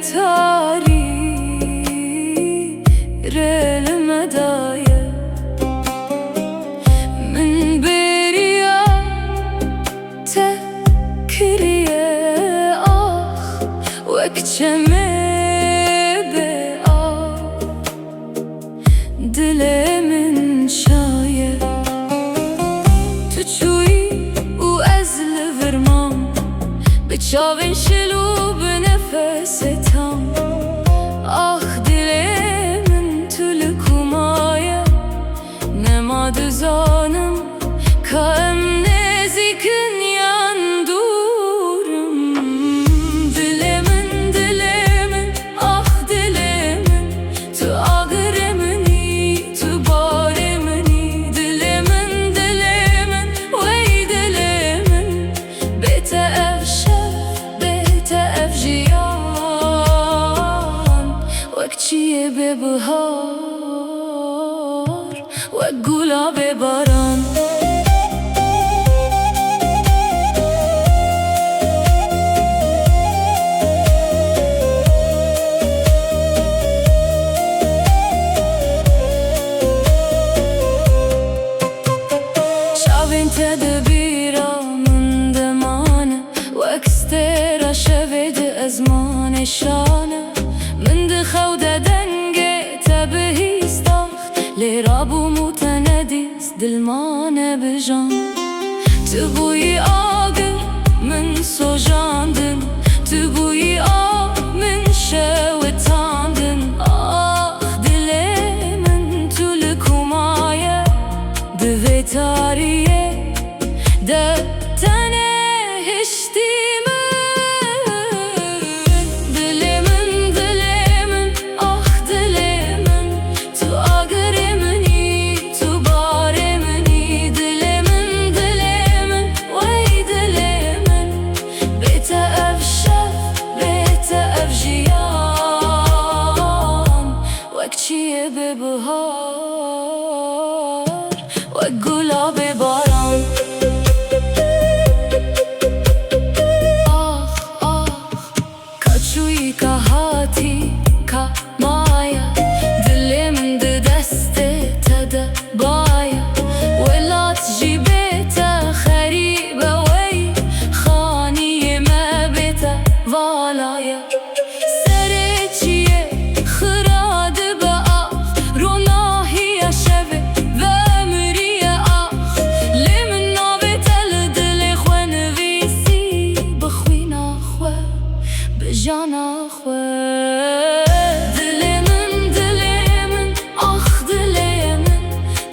تاري المدايا من بريا تكريا وكشمي دلي من شاية تشوي وأزل فرمان بتشافن شلو بنفس تام دلي من تلك ومايا نما دزانم كأم نزيكن يندورم دلي من دلي من تو أغرمني تبارمني دلي من وي دلي من بيت أفجيان وكتشي ببهار وقولا بباران شابين تدبيرا من دمانه واكسترا شفيد أزمان الشانه من دخودة دنجي تبهي استاخت لرابو متنديس دلمانه بجان تبوي آقر من سوجاندن تبوي من شوتاندن دلي من تلك ومايا دفي تاريه دتنه هشتي دلي من دلي من تو أغرمني تبارمني دلي من وي دلي من بيت أفجيان وكتشي ببهار وقولا بباران كاتشوي كهاتي كمايا دلي من دستي تدبايا ولا تجي بيتا خريبة وي خاني ما بيتا فالايا سريتشي خراد بقى رونا هي شبه بامرية لمنا بيتا لدلي خوان فيسي بخوينا خوا بجانا خوا دلي من دلي من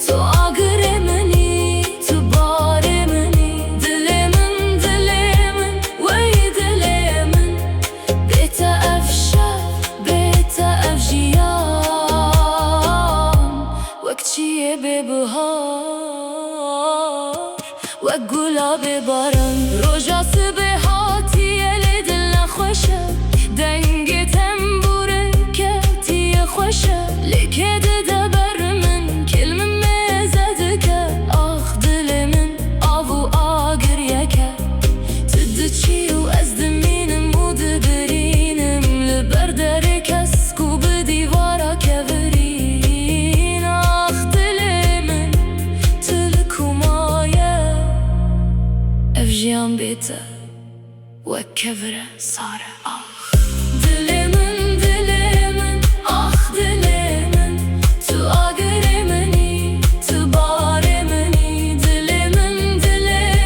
تو أغرمني تبارمني دلي من وي دلي من بيت أفجيان وكتشي ببهار وقولا بباران روجا صبحاتي يلي دلنا خوشة دنگي تنبوركتي خوشة لكد دبر من كلمة مزدك دلي من أبو آقر يكا تدتشي وأزدمينم ودبرينم لبردرك اسكو بديوارا كفرين دلي من تلك ومايا أفجيان بيتا وكفرة صار دلي من دلي من تو أغرمني تبارمني دلي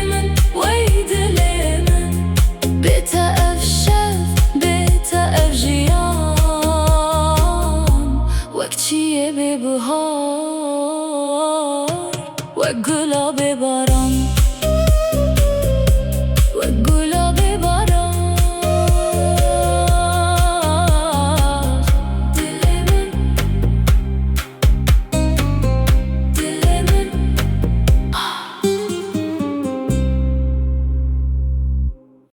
من وي دلي من بيت أفجيان وكتشي ببهار وقولا بباران